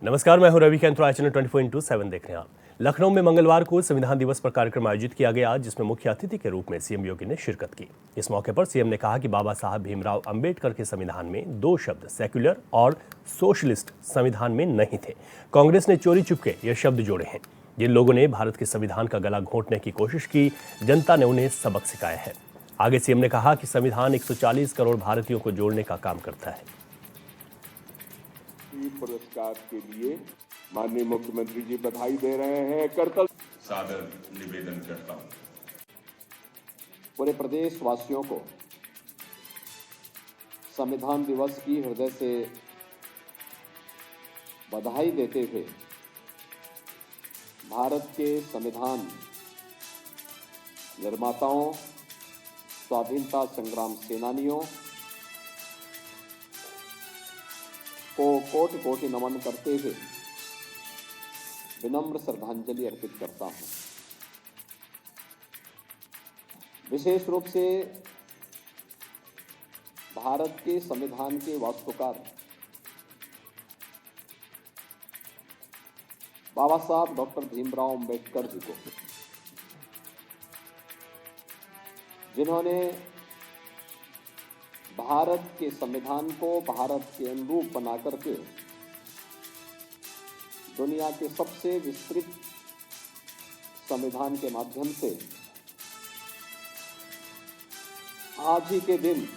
नमस्कार, मैं हूं रवि कैंथ्रा, चैनल 24/7 देख रहे हैं आप। लखनऊ में मंगलवार को संविधान दिवस पर कार्यक्रम आयोजित किया गया, जिसमें मुख्य अतिथि के रूप में सीएम योगी ने शिरकत की। इस मौके पर सीएम ने कहा कि बाबा साहब भीमराव अंबेडकर के संविधान में दो शब्द सेक्युलर और सोशलिस्ट संविधान में नहीं थे। कांग्रेस ने चोरी चुपके ये शब्द जोड़े हैं। जिन लोगों ने भारत के संविधान का गला घोंटने की कोशिश की, जनता ने उन्हें सबक सिखाया है। आगे सीएम ने कहा कि संविधान 140 करोड़ भारतीयों को जोड़ने का काम करता है। पुरस्कार के लिए माननीय मुख्यमंत्री जी बधाई दे रहे हैं। कर्तव्य सादर निवेदन करता हूं। पूरे प्रदेश वासियों को संविधान दिवस की हृदय से बधाई देते हुए भारत के संविधान निर्माताओं, स्वाधीनता संग्राम सेनानियों को कोटि कोटि नमन करते हुए विनम्र श्रद्धांजलि अर्पित करता हूं। विशेष रूप से भारत के संविधान के वास्तुकार बाबा साहब डॉक्टर भीमराव अंबेडकर जी को, जिन्होंने भारत के संविधान को भारत के अनुरूप बना करके दुनिया के सबसे विस्तृत संविधान के माध्यम से आज ही के दिन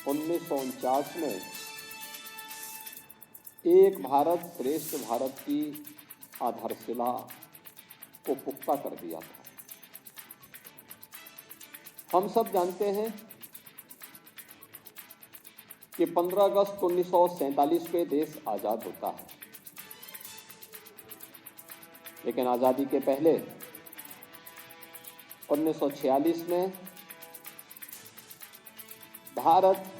1949 में एक भारत श्रेष्ठ भारत की आधारशिला को पुख्ता कर दिया था। हम सब जानते हैं कि 15 अगस्त 1947 को देश आजाद होता है, लेकिन आजादी के पहले 1946 में भारत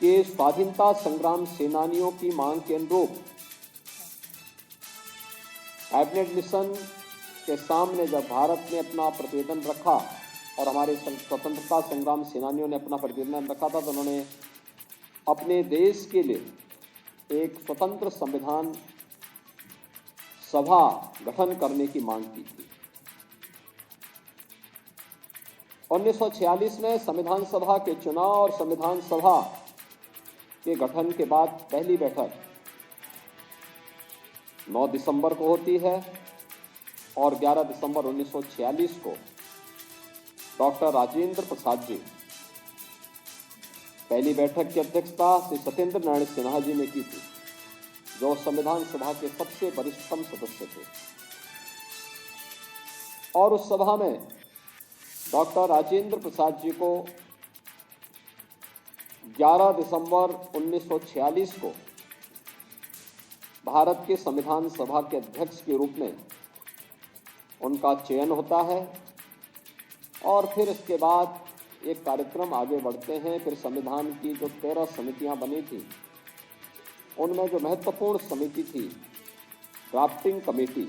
के स्वाधीनता संग्राम सेनानियों की मांग के अनुरूप कैबिनेट मिशन के सामने जब भारत ने अपना प्रतिवेदन रखा और हमारे स्वतंत्रता संग्राम सेनानियों ने अपना प्रतिवेदन रखा था, तो उन्होंने अपने देश के लिए एक स्वतंत्र संविधान सभा गठन करने की मांग की थी। 1946 में संविधान सभा के चुनाव और संविधान सभा के गठन के बाद पहली बैठक 9 दिसंबर को होती है और 11 दिसंबर 1946 को डॉक्टर राजेंद्र प्रसाद जी पहली बैठक की अध्यक्षता श्री सत्येंद्र नारायण सिन्हा जी ने की थी, जो संविधान सभा के सबसे वरिष्ठतम सदस्य थे। और उस सभा में डॉक्टर राजेंद्र प्रसाद जी को 11 दिसंबर 1946 को भारत के संविधान सभा के अध्यक्ष के रूप में उनका चयन होता है और फिर इसके बाद एक कार्यक्रम आगे बढ़ते हैं। फिर संविधान की जो 13 समितियां बनी थी, उनमें जो महत्वपूर्ण समिति थी ड्राफ्टिंग कमेटी,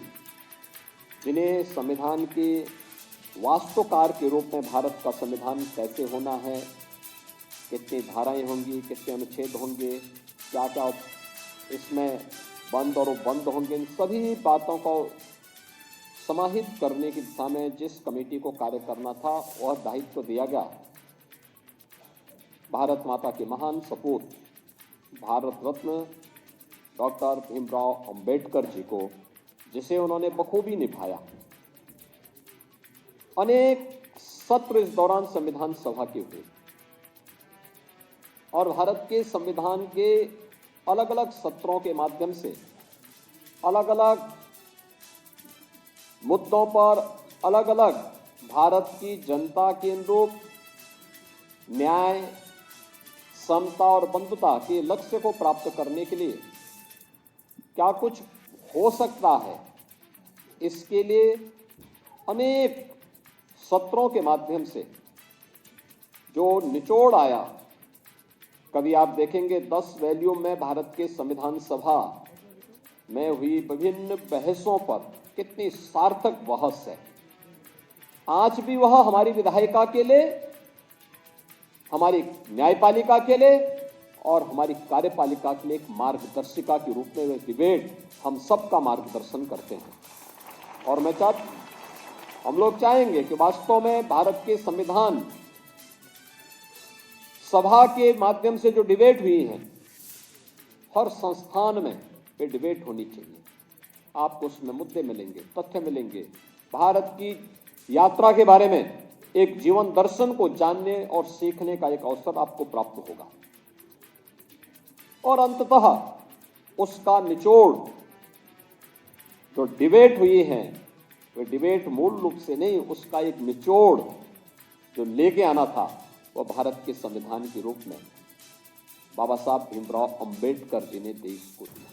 जिन्हें संविधान के वास्तुकार के रूप में भारत का संविधान कैसे होना है, कितनी धाराएं होंगी, कितने अनुच्छेद होंगे, क्या क्या इसमें बंद और बंद होंगे, इन सभी बातों को समाहित करने की दिशा में जिस कमेटी को कार्य करना था, वह दायित्व दिया गया भारत माता के महान सपूत भारत रत्न डॉक्टर भीमराव अंबेडकर जी को, जिसे उन्होंने बखूबी निभाया। अनेक सत्र इस दौरान संविधान सभा के हुए और भारत के संविधान के अलग अलग सत्रों के माध्यम से अलग अलग मुद्दों पर अलग अलग भारत की जनता के अनुरूप न्याय, समता और बंधुता के लक्ष्य को प्राप्त करने के लिए क्या कुछ हो सकता है, इसके लिए अनेक सत्रों के माध्यम से जो निचोड़ आया। कभी आप देखेंगे 10 वॉल्यूम में भारत के संविधान सभा में हुई विभिन्न बहसों पर कितनी सार्थक बहस है। आज भी वह हमारी विधायिका के लिए, हमारी न्यायपालिका के लिए और हमारी कार्यपालिका के लिए एक मार्गदर्शिका के रूप में वे डिबेट हम सबका मार्गदर्शन करते हैं। और हम लोग चाहेंगे कि वास्तव में भारत के संविधान सभा के माध्यम से जो डिबेट हुई है, हर संस्थान में ये डिबेट होनी चाहिए। आपको उसमें मुद्दे मिलेंगे, तथ्य मिलेंगे, भारत की यात्रा के बारे में एक जीवन दर्शन को जानने और सीखने का एक अवसर आपको प्राप्त होगा। और अंततः उसका निचोड़ जो डिबेट हुई है, वह डिबेट मूल रूप से नहीं, उसका एक निचोड़ जो लेके आना था, वह भारत के संविधान के रूप में बाबा साहब भीमराव अंबेडकर जी ने देश को दिया।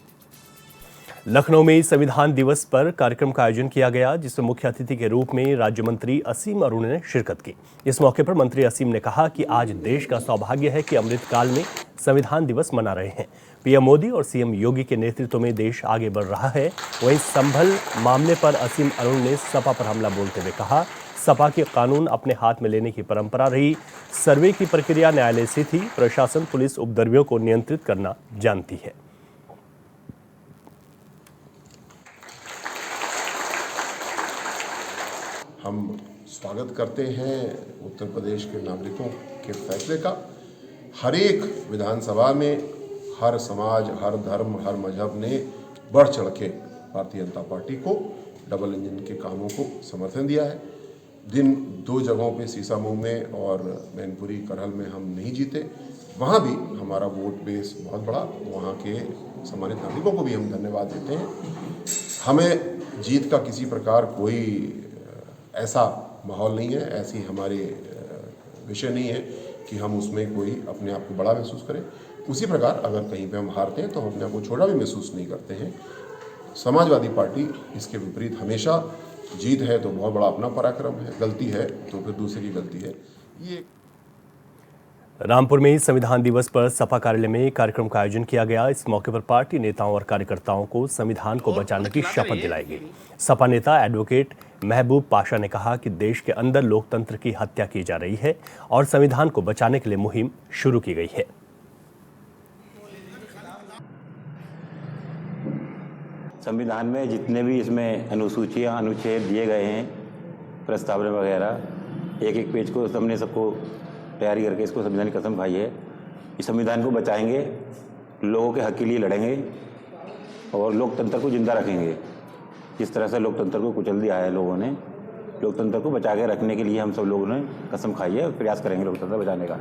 लखनऊ में संविधान दिवस पर कार्यक्रम का आयोजन किया गया, जिसमें मुख्य अतिथि के रूप में राज्य मंत्री असीम अरुण ने शिरकत की। इस मौके पर मंत्री असीम ने कहा कि आज देश का सौभाग्य है कि अमृतकाल में संविधान दिवस मना रहे हैं। पीएम मोदी और सीएम योगी के नेतृत्व में देश आगे बढ़ रहा है। वहीं संभल मामले पर असीम अरुण ने सपा पर हमला बोलते हुए कहा, सपा के कानून अपने हाथ में लेने की परंपरा रही। सर्वे की प्रक्रिया न्यायालय से थी। प्रशासन पुलिस उपद्रवियों को नियंत्रित करना जानती है। हम स्वागत करते हैं उत्तर प्रदेश के नागरिकों के फैसले का। हर एक विधानसभा में हर समाज, हर धर्म, हर मजहब ने बढ़ चढ़ के भारतीय जनता पार्टी को, डबल इंजन के कामों को समर्थन दिया है। जिन दो जगहों पे सीसामऊ में और मैनपुरी करहल में हम नहीं जीते, वहाँ भी हमारा वोट बेस बहुत बड़ा। वहाँ के सम्मानित नागरिकों को भी हम धन्यवाद देते हैं। हमें जीत का किसी प्रकार कोई ऐसा माहौल नहीं है, ऐसी हमारे विषय नहीं है कि हम उसमें कोई अपने आप को बड़ा महसूस करें। उसी प्रकार अगर कहीं पे हम हारते हैं तो हम अपने आप को छोटा भी महसूस नहीं करते हैं। समाजवादी पार्टी इसके विपरीत हमेशा, जीत है तो बहुत बड़ा अपना पराक्रम है, गलती है तो फिर दूसरे की गलती है। ये रामपुर में संविधान दिवस पर सपा कार्यालय में कार्यक्रम का आयोजन किया गया। इस मौके पर पार्टी नेताओं और कार्यकर्ताओं को संविधान को बचाने की शपथ दिलाई गई। सपा नेता एडवोकेट महबूब पाशा ने कहा कि देश के अंदर लोकतंत्र की हत्या की जा रही है और संविधान को बचाने के लिए मुहिम शुरू की गई है। संविधान में जितने भी इसमें अनुसूचियां, अनुच्छेद दिए गए हैं, प्रस्तावना वगैरह, एक एक पेज को हमने सबको तैयारी करके इसको संविधान की कसम खाई है। इस संविधान को बचाएंगे, लोगों के हक के लिए लड़ेंगे और लोकतंत्र को जिंदा रखेंगे। जिस तरह से लोकतंत्र को कुचल दिया है लोगों ने, लोकतंत्र को बचा के रखने के लिए हम सब लोगों ने कसम खाई है और प्रयास करेंगे लोकतंत्र बचाने का।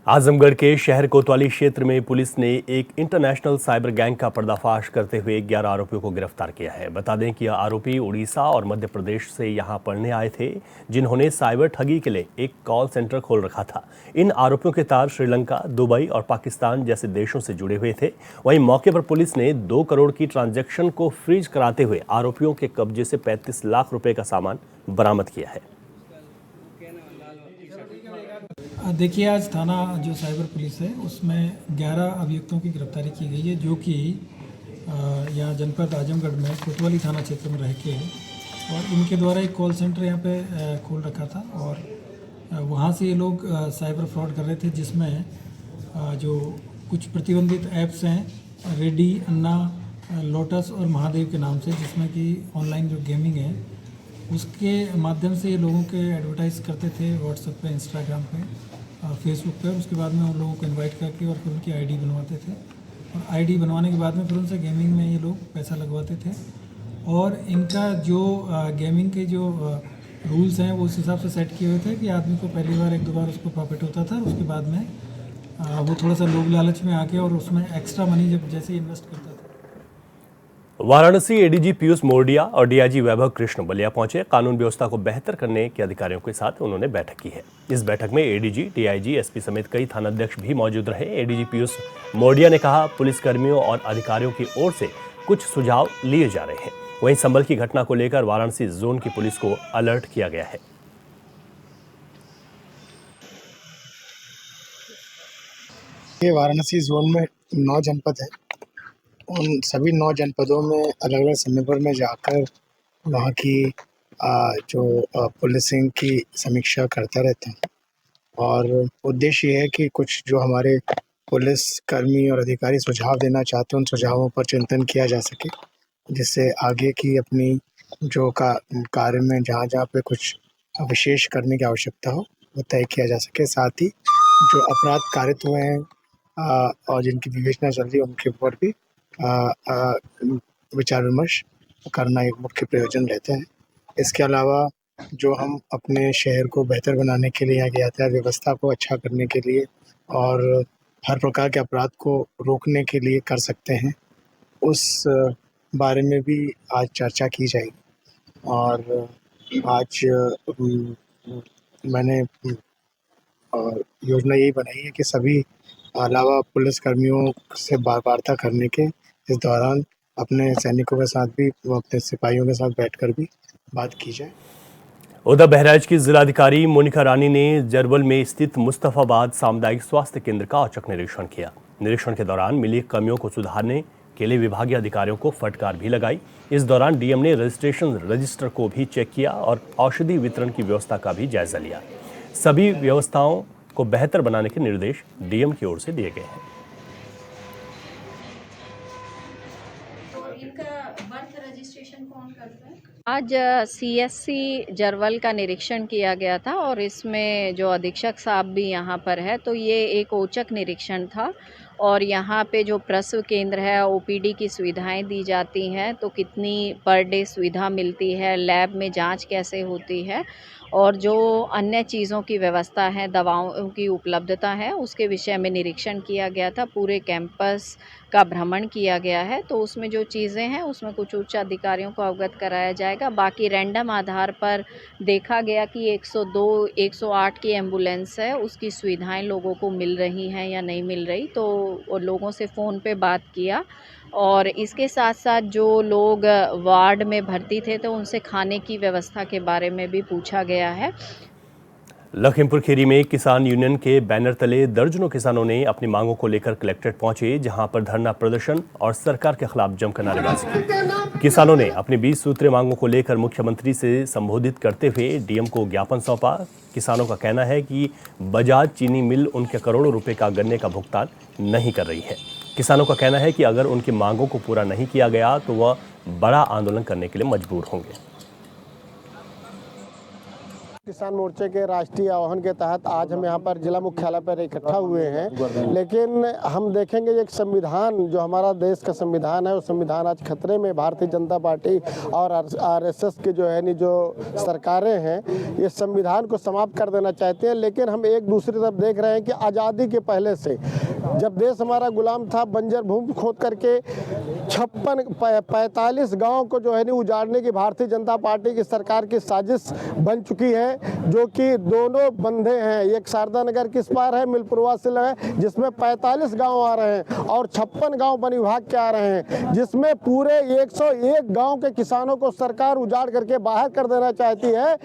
आजमगढ़ के शहर कोतवाली क्षेत्र में पुलिस ने एक इंटरनेशनल साइबर गैंग का पर्दाफाश करते हुए 11 आरोपियों को गिरफ्तार किया है। बता दें कि यह आरोपी उड़ीसा और मध्य प्रदेश से यहां पढ़ने आए थे, जिन्होंने साइबर ठगी के लिए एक कॉल सेंटर खोल रखा था। इन आरोपियों के तार श्रीलंका, दुबई और पाकिस्तान जैसे देशों से जुड़े हुए थे। वहीं मौके पर पुलिस ने 2 करोड़ की ट्रांजैक्शन को फ्रीज कराते हुए आरोपियों के कब्जे से 35 लाख रुपए का सामान बरामद किया है। देखिए, आज थाना जो साइबर पुलिस है उसमें 11 अभियुक्तों की गिरफ्तारी की गई है, जो कि यहाँ जनपद आजमगढ़ में कोतवाली थाना क्षेत्र में रह के, और इनके द्वारा एक कॉल सेंटर यहाँ पे खोल रखा था और वहाँ से ये लोग साइबर फ्रॉड कर रहे थे, जिसमें जो कुछ प्रतिबंधित ऐप्स हैं, रेडी, अन्ना, लोटस और महादेव के नाम से, जिसमें कि ऑनलाइन जो गेमिंग है उसके माध्यम से ये लोगों के एडवर्टाइज़ करते थे व्हाट्सएप पे, इंस्टाग्राम पे, फेसबुक पे। उसके बाद में उन लोगों को इनवाइट करके और फिर उनकी आईडी बनवाते थे, और आईडी बनवाने के बाद में फिर उनसे गेमिंग में ये लोग पैसा लगवाते थे। और इनका जो गेमिंग के जो रूल्स हैं वो उस हिसाब से सेट किए हुए थे कि आदमी को पहली बार 1-2 बार उसको प्रॉफिट होता था, उसके बाद में वो थोड़ा सा लोभ लालच में आके और उसमें एक्स्ट्रा मनी जब जैसे इन्वेस्ट करता था। वाराणसी एडीजी पीयूष मोरडिया और डीआईजी वैभव कृष्ण बलिया पहुंचे। कानून व्यवस्था को बेहतर करने के अधिकारियों के साथ उन्होंने बैठक की है। इस बैठक में एडीजी, डीआईजी, एसपी समेत कई थानाध्यक्ष भी मौजूद रहे। एडीजी पीयूष मोरडिया ने कहा, पुलिसकर्मियों और अधिकारियों की ओर से कुछ सुझाव लिए जा रहे हैं। वहीं संभल की घटना को लेकर वाराणसी जोन की पुलिस को अलर्ट किया गया है। ये वाराणसी जोन में 9 जनपद है। उन सभी 9 जनपदों में अलग अलग समय पर मैं जाकर वहाँ की जो पुलिसिंग की समीक्षा करता रहता हूँ, और उद्देश्य ये है कि कुछ जो हमारे पुलिस कर्मी और अधिकारी सुझाव देना चाहते हैं उन सुझावों पर चिंतन किया जा सके, जिससे आगे की अपनी जो कार्य में जहाँ जहाँ पे कुछ विशेष करने की आवश्यकता हो वो तय किया जा सके। साथ ही जो अपराध कारित हुए हैं और जिनकी विवेचना चल रही है उनके ऊपर भी विचार विमर्श करना एक मुख्य प्रयोजन रहते हैं। इसके अलावा जो हम अपने शहर को बेहतर बनाने के लिए, यहाँ की यातायात व्यवस्था को अच्छा करने के लिए और हर प्रकार के अपराध को रोकने के लिए कर सकते हैं, उस बारे में भी आज चर्चा की जाएगी। और आज मैंने योजना यही बनाई है कि सभी अलावा पुलिस कर्मियों से वार्ता करने के इस दौरान अपने सैनिकों के साथ भी, अपने सिपाहियों के साथ बैठकर भी बात की जाए। उधर बहराइच की जिलाधिकारी मोनिका रानी ने जरवल में स्थित मुस्तफाबाद सामुदायिक स्वास्थ्य केंद्र का औचक निरीक्षण किया। निरीक्षण के दौरान मिली कमियों को सुधारने के लिए विभागीय अधिकारियों को फटकार भी लगाई। इस दौरान डीएम ने रजिस्ट्रेशन रजिस्टर को भी चेक किया और औषधि वितरण की व्यवस्था का भी जायजा लिया। सभी व्यवस्थाओं को बेहतर बनाने के निर्देश डीएम की ओर से दिए गए हैं। आज सीएससी जरवल का निरीक्षण किया गया था और इसमें जो अधीक्षक साहब भी यहाँ पर है, तो ये एक औचक निरीक्षण था। और यहाँ पे जो प्रसव केंद्र है, ओपीडी की सुविधाएं दी जाती हैं, तो कितनी पर डे सुविधा मिलती है, लैब में जांच कैसे होती है और जो अन्य चीज़ों की व्यवस्था है, दवाओं की उपलब्धता है, उसके विषय में निरीक्षण किया गया था। पूरे कैंपस का भ्रमण किया गया है, तो उसमें जो चीज़ें हैं उसमें कुछ उच्च अधिकारियों को अवगत कराया जाएगा। बाकी रैंडम आधार पर देखा गया कि 102, 108 की एम्बुलेंस है, उसकी सुविधाएं लोगों को मिल रही हैं या नहीं मिल रही, तो लोगों से फ़ोन पे बात किया। और इसके साथ साथ जो लोग वार्ड में भर्ती थे तो उनसे खाने की व्यवस्था के बारे में भी पूछा गया है। लखीमपुर खीरी में किसान यूनियन के बैनर तले दर्जनों किसानों ने अपनी मांगों को लेकर कलेक्ट्रेट पहुंचे, जहां पर धरना प्रदर्शन और सरकार के खिलाफ जमकर नारेबाजी की। किसानों ने अपनी 20 सूत्रीय मांगों को लेकर मुख्यमंत्री से संबोधित करते हुए डीएम को ज्ञापन सौंपा। किसानों का कहना है कि बजाज चीनी मिल उनके करोड़ों रुपए का गन्ने का भुगतान नहीं कर रही है। किसानों का कहना है कि अगर उनकी मांगों को पूरा नहीं किया गया तो वह बड़ा आंदोलन करने के लिए मजबूर होंगे। किसान मोर्चे के राष्ट्रीय आह्वान के तहत आज हम यहाँ पर जिला मुख्यालय पर इकट्ठा हुए हैं, लेकिन हम देखेंगे एक संविधान, जो हमारा देश का संविधान है, वो संविधान आज खतरे में। भारतीय जनता पार्टी और आरएसएस के जो है जो सरकारें हैं, ये संविधान को समाप्त कर देना चाहते हैं। लेकिन हम एक दूसरी तरफ देख रहे हैं कि आज़ादी के पहले से, जब देश हमारा गुलाम था, बंजर भूमि खोद करके 45 गाँव को जो है उजाड़ने की भारतीय जनता पार्टी की सरकार की साजिश बन चुकी है, जो कि दोनों बंधे हैं। एक शारदा नगर किस पार है, मिलपुरवा से है, जिसमें 45 गांव आ रहे हैं और 56 गांव वन विभाग के आ रहे हैं, जिसमें पूरे 101 गांव के किसानों को सरकार उजाड़ करके बाहर कर देना चाहती है।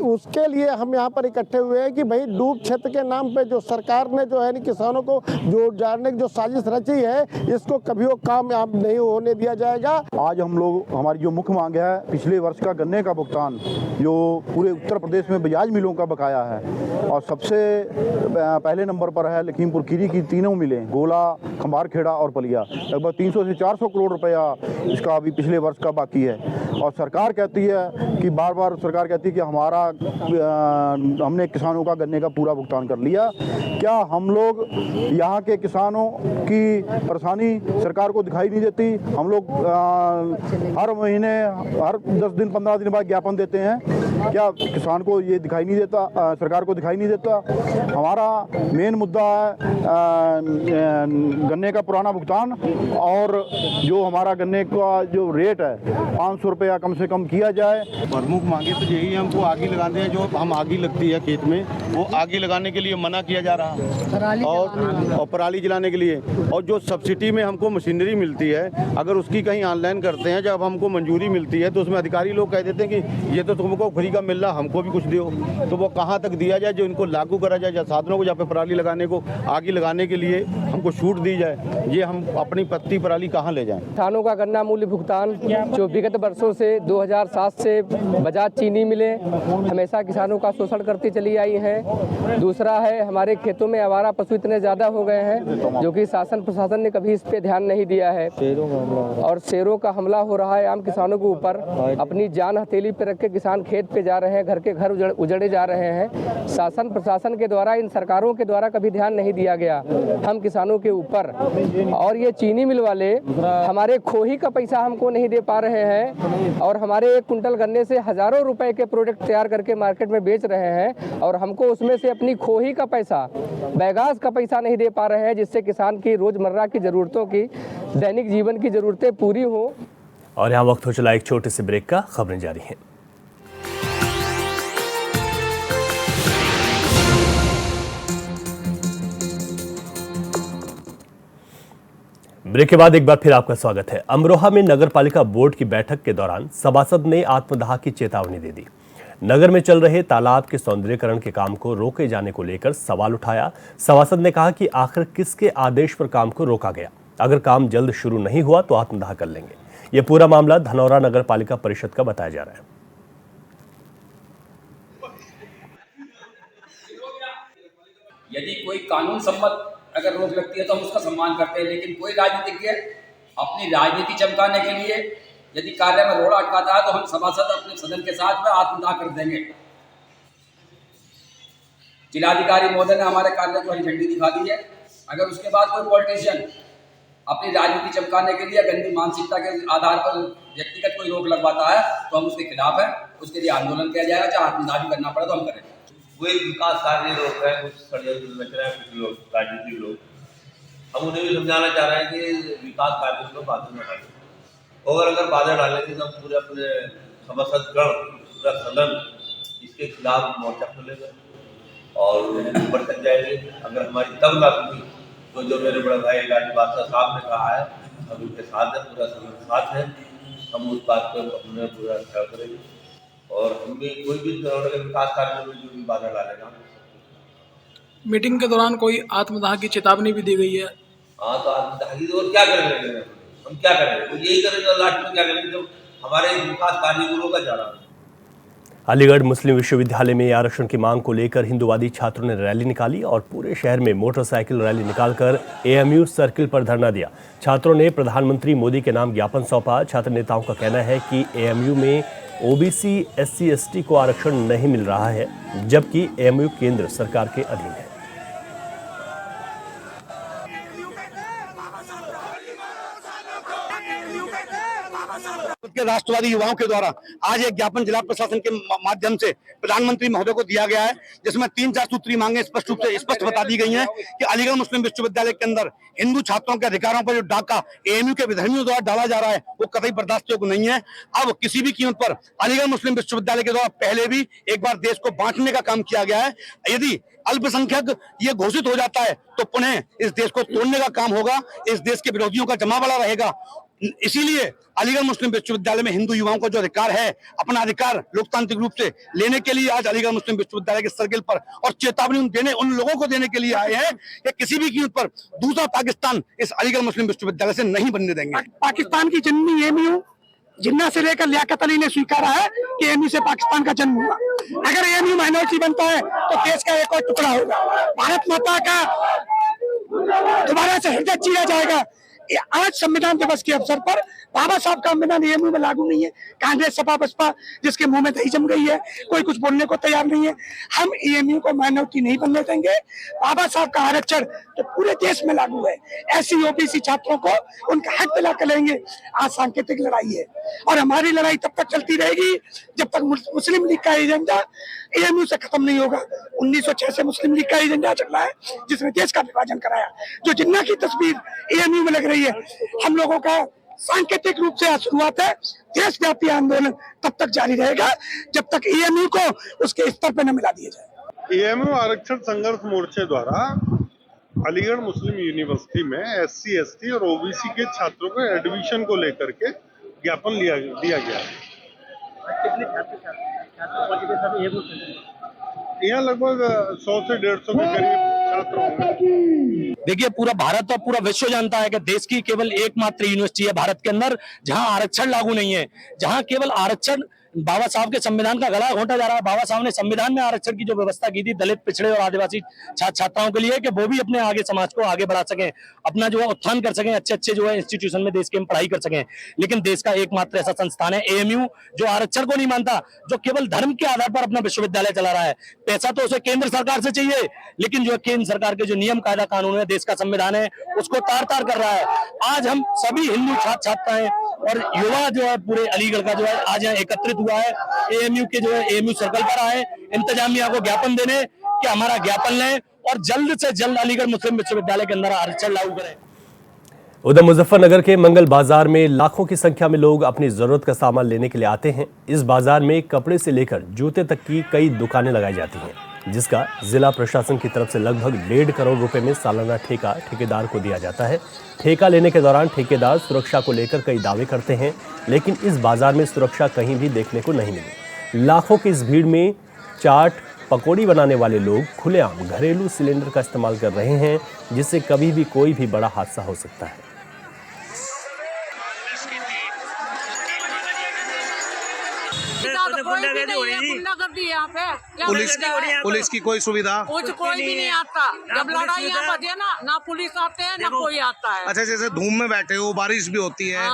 उसके लिए हम यहाँ पर इकट्ठे हुए हैं कि भाई डूब क्षेत्र के नाम पे जो सरकार ने जो है किसानों को जो उजाड़ने की जो साजिश रची है, इसको कभी वो कामयाब नहीं होने दिया जाएगा। आज हम लोग, हमारी जो मुख्य मांग है, पिछले वर्ष का गन्ने का भुगतान जो पूरे उत्तर प्रदेश में बजाज मिलों का बकाया है, और सबसे पहले नंबर पर है लखीमपुर खीरी की तीनों मिलें, गोला, खंबारखेड़ा और पलिया। लगभग 300 से 400 करोड़ रुपया इसका अभी पिछले वर्ष का बाकी है। और सरकार कहती है कि बार बार सरकार कहती है कि हमने किसानों का गन्ने का पूरा भुगतान कर लिया। क्या हम लोग यहाँ के किसानों की परेशानी सरकार को दिखाई नहीं देती? हम लोग हर महीने, हर 10 दिन 15 दिन बाद ज्ञापन देते हैं, क्या किसान को ये दिखाई नहीं देता, सरकार को दिखाई नहीं देता? हमारा मेन मुद्दा है गन्ने का पुराना भुगतान, और जो हमारा गन्ने का जो रेट है 500 रुपया कम से कम किया जाए। प्रमुख मांगे तो यही, हमको आगी लगाते हैं, जो हम आगी लगती है खेत में, वो आगी लगाने के लिए मना किया जा रहा है, और पराली जलाने के लिए। और जो सब्सिडी में हमको मशीनरी मिलती है, अगर उसकी कहीं ऑनलाइन करते हैं, जब हमको मंजूरी मिलती है तो उसमें अधिकारी लोग कह देते हैं कि ये तो तुमको फ्री का मिल रहा हमको भी कुछ दो, तो वो कहाँ तक दिया जाए जो इनको लागू करा जाए, या साधनों को जहाँ पे पराली लगाने को आगे लगाने के लिए हमको छूट दी जाए, ये हम अपनी पत्ती पराली कहाँ ले जाएं। किसानों का गन्ना मूल्य भुगतान जो विगत वर्षों से 2007 से बजाज चीनी मिले हमेशा किसानों का शोषण करती चली आई है। दूसरा है हमारे खेतों में आवारा पशु इतने ज़्यादा हो गए हैं जो कि शासन प्रशासन ने कभी इस पे ध्यान नहीं दिया है, और शेरों का हमला हो रहा है आम किसानों के ऊपर। अपनी जान हथेली पे रख के किसान खेत पे जा रहे हैं, घर के घर उजड़े जा रहे हैं। शासन प्रशासन के द्वारा, इन सरकारों के द्वारा कभी ध्यान नहीं दिया गया हम किसानों के ऊपर। और ये चीनी मिल वाले हमारे खोही का पैसा हमको नहीं दे पा रहे हैं, और हमारे 1 कुंटल गन्ने से हज़ारों रुपए के प्रोडक्ट तैयार करके मार्केट में बेच रहे हैं, और हमको उसमें से अपनी खोही का पैसा, बैगाज का पैसा नहीं दे पा रहे हैं, जिससे किसान की रोजमर्रा की ज़रूरतों की, दैनिक जीवन की ज़रूरतें पूरी हो। और यहाँ वक्त हो चला एक छोटे से ब्रेक का, खबरें जारी हैं। ब्रेक के बाद एक बार फिर आपका स्वागत है। अमरोहा में नगर पालिका बोर्ड की बैठक के दौरान सभासद ने आत्मदाह की चेतावनी दे दी। नगर में चल रहे तालाब के सौंदर्यीकरण के काम को रोके जाने को लेकर सवाल उठाया। सभासद ने कहा कि आखिर किसके आदेश पर काम को रोका गया? अगर काम जल्द शुरू नहीं हुआ तो आत्मदाह कर लेंगे। यह पूरा मामला धनौरा नगर पालिका परिषद का बताया जा रहा है। यदि कोई कानून सम्मत अगर रोक लगती है तो हम उसका सम्मान करते हैं, लेकिन कोई राजनीतिज्ञ अपनी राजनीति चमकाने के लिए यदि कार्य में रोड़ा अटकाता है तो हम सभासद अपने सदन के साथ में आत्मदाह कर देंगे। जिलाधिकारी महोदय ने हमारे कार्य को हरी झंडी दिखा दी है। अगर उसके बाद कोई पॉलिटिशियन अपनी राजनीति चमकाने के लिए गंदी मानसिकता के आधार पर व्यक्तिगत कोई रोक लगवाता है तो हम उसके खिलाफ हैं, उसके लिए आंदोलन किया जाएगा, चाहे आत्मदाह भी करना पड़े तो हम करें। कोई विकास कार्य रोक रहे हैं, कुछ षड्यंत्र रच रहे हैं कुछ लोग, राजनीतिक लोग। हम उन्हें भी समझाना चाह रहे हैं कि विकास कार्य को बाधित न डालें, और अगर बाधा डालेंगे तो पूरे अपने सभासदगण, पूरा सदन इसके खिलाफ मोर्चा खोलेगा और ऊपर तक जाएंगे। अगर हमारी तब लागू हुई तो जो मेरे बड़े भाई राजबादशाह साहब ने कहा है, हम उनके साथ हैं, पूरा सदन साथ है, हम उस बात को अपने पूरा ख्याल करेंगे। और हम भी कोई भी विकास कार्य में जो भी बाधा डालेगा। मीटिंग के दौरान कोई आत्मदाह की चेतावनी भी दी गई है। हाँ, तो आत्मदाह की और क्या करेंगे? हम क्या करेंगे? तो यही करेंगे, लास्ट में क्या करेंगे जब हमारे विकास कार्य को रोका जा रहा है। अलीगढ़ मुस्लिम विश्वविद्यालय में आरक्षण की मांग को लेकर हिंदुवादी छात्रों ने रैली निकाली और पूरे शहर में मोटरसाइकिल रैली निकालकर एएमयू सर्किल पर धरना दिया। छात्रों ने प्रधानमंत्री मोदी के नाम ज्ञापन सौंपा। छात्र नेताओं का कहना है कि एएमयू में ओबीसी, एससी, एसटी को आरक्षण नहीं मिल रहा है, जबकि एएमयू केंद्र सरकार के अधीन है। के राष्ट्रवादी युवाओं के द्वारा आज एक ज्ञापन जिला प्रशासन के माध्यम से प्रधानमंत्री महोदय को दिया गया है, जिसमें 3-4 सूत्री मांगे स्पष्ट रूप से स्पष्ट बता दी गई हैं कि अलीगढ़ मुस्लिम विश्वविद्यालय के अंदर हिंदू छात्रों के अधिकारों पर जो डाका एएमयू के विधर्मियों द्वारा डाला जा रहा है वो कतई बर्दाश्त योग्य नहीं है। अब किसी भी कीमत पर अलीगढ़ मुस्लिम विश्वविद्यालय के द्वारा पहले भी एक बार देश को बांटने का काम किया गया है। यदि अल्पसंख्यक ये घोषित हो जाता है तो पुनः इस देश को तोड़ने का काम होगा, इस देश के विरोधियों का जमावड़ा रहेगा। इसीलिए अलीगढ़ मुस्लिम विश्वविद्यालय में हिंदू युवाओं को जो अधिकार है, अपना अधिकार लोकतांत्रिक रूप से लेने के लिए आज अलीगढ़ मुस्लिम विश्वविद्यालय के सर्किल पर और चेतावनी देने उन लोगों को देने के लिए आए हैं कि किसी भी कीमत पर दूसरा पाकिस्तान इस अलीगढ़ मुस्लिम विश्वविद्यालय से नहीं बनने देंगे। पाकिस्तान की जननी एएमयू जिन्ना से लेकर लियाकत अली ने स्वीकारा है कि एएमयू से पाकिस्तान का जन्म हुआ। अगर एएमयू माइनॉरिटी बनता है तो देश का एक और टुकड़ा होगा, भारत माता का दोबारा से हृदय चीरा जाएगा। आज संविधान दिवस के अवसर पर बाबा साहब का संविधान एएमयू में लागू नहीं है। कांग्रेस, सपा, बसपा जिसके मुंह में दही जम गई है, कोई कुछ बोलने को तैयार नहीं है। हम एएमयू को माइनॉरिटी नहीं बनने देंगे। बाबा साहब का आरक्षण तो पूरे देश में लागू है। एससी, ओबीसी छात्रों को उनका हक दिला कर लेंगे। आज सांकेतिक लड़ाई है और हमारी लड़ाई तब तक चलती रहेगी जब तक मुस्लिम लीग का एजेंडा एएमयू से खत्म नहीं होगा। 1906 से मुस्लिम लीग का एजेंडा चल रहा है जिसने देश का विभाजन कराया। जो जिन्ना की तस्वीर एएमयू में लग रही है, हम लोगों का सांकेतिक रूप से शुरुआत है। देशव्यापी आंदोलन तब तक जारी रहेगा जब तक एएमयू को उसके स्तर पर न मिला दिया जाए। एएमयू आरक्षण संघर्ष मोर्चे द्वारा अलीगढ़ मुस्लिम यूनिवर्सिटी में एससी, एसटी और ओबीसी के छात्रों को एडमिशन को लेकर के ज्ञापन दिया गया है। यहाँ लगभग 100 से 150 के करीब छात्र होंगे। देखिए, पूरा भारत और पूरा विश्व जानता है कि देश की केवल एकमात्र यूनिवर्सिटी है भारत के अंदर जहां आरक्षण लागू नहीं है, जहां केवल आरक्षण बाबा साहब के संविधान का गला घोंटा जा रहा है। बाबा साहब ने संविधान में आरक्षण की जो व्यवस्था की थी दलित, पिछड़े और आदिवासी छात्र छात्राओं के लिए कि वो भी अपने आगे समाज को आगे बढ़ा सकें, अपना जो है उत्थान कर सकें, अच्छे अच्छे जो है इंस्टीट्यूशन में देश के में पढ़ाई कर सकें। लेकिन देश का एकमात्र ऐसा संस्थान है एएमयू जो आरक्षण को नहीं मानता, जो केवल धर्म के आधार पर अपना विश्वविद्यालय चला रहा है। पैसा तो उसे केंद्र सरकार से चाहिए, लेकिन जो केंद्र सरकार के जो नियम कायदा कानून है, देश का संविधान है, उसको तार तार कर रहा है। आज हम सभी हिंदू छात्र छात्राएं और युवा जो है पूरे अलीगढ़ का जो है आज यहाँ एकत्रित हुआ है। एएमयू के जो है एएमयू सर्कल पर आए इंतजामिया को ज्ञापन देने कि हमारा ज्ञापन लें और जल्द से जल्द अलीगढ़ मुस्लिम विश्वविद्यालय के अंदर आरक्षण लागू करें। उधर मुजफ्फरनगर के मंगल बाजार में लाखों की संख्या में लोग अपनी जरूरत का सामान लेने के लिए आते हैं। इस बाजार में कपड़े से लेकर जूते तक की कई दुकानें लगाई जाती हैं, जिसका जिला प्रशासन की तरफ से लगभग 1.5 करोड़ रुपए में सालाना ठेका ठेकेदार को दिया जाता है। ठेका लेने के दौरान ठेकेदार सुरक्षा को लेकर कई दावे करते हैं, लेकिन इस बाजार में सुरक्षा कहीं भी देखने को नहीं मिली। लाखों की इस भीड़ में चाट पकौड़ी बनाने वाले लोग खुलेआम घरेलू सिलेंडर का इस्तेमाल कर रहे हैं, जिससे कभी भी कोई भी बड़ा हादसा हो सकता है। पुलिस की कोई सुविधा कोई भी नहीं आता। जब लड़ाइयाँ बजे ना पुलिस आते हैं ना कोई आता है। अच्छा, जैसे धूम में बैठे हो, बारिश भी होती है,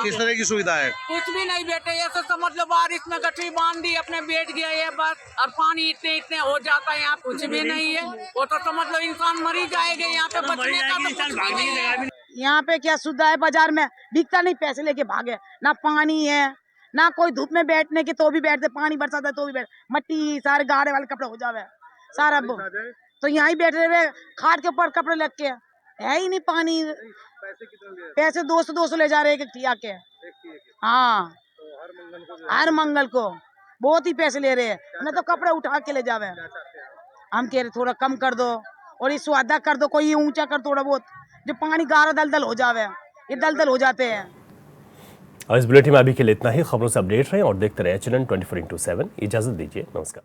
किस तरह की सुविधा है? कुछ भी नहीं बेटे, ऐसे समझ लो बारिश में गठरी बांध दी, अपने बैठ गया ये बस, और पानी इतने इतने हो जाता है। यहाँ कुछ भी नहीं है, वो तो समझ लो इंसान मरी जाएगा। यहाँ पे बचने का तो कुछ भी नहीं है। यहाँ पे क्या सुविधा है? बाजार में बिकता नहीं, पैसे लेके भागे। ना पानी है ना कोई धूप में बैठने के तो भी बैठते, पानी बरसाता है तो भी बैठ, मट्टी सारे गाड़े वाले कपड़े हो जावे सारा तो यहाँ ही बैठे हुए खाट के ऊपर कपड़े लग के है ही नहीं पानी। पैसे 200 ले जा रहे एक ठिया के। हाँ, हर मंगल को बहुत ही पैसे ले रहे हैं, न तो कपड़े उठा के ले जावे। हम कह रहे थोड़ा कम कर दो और ये स्वादा कर दो, कोई ऊंचा कर थोड़ा बहुत, जो पानी गाढ़ा दलदल हो जावे, ये दलदल हो जाते हैं। और इस बुलेटिन में अभी के लिए इतना ही। खबरों से अपडेट रहें और देखते रहे चैनल 24/7। इजाजत दीजिए, नमस्कार।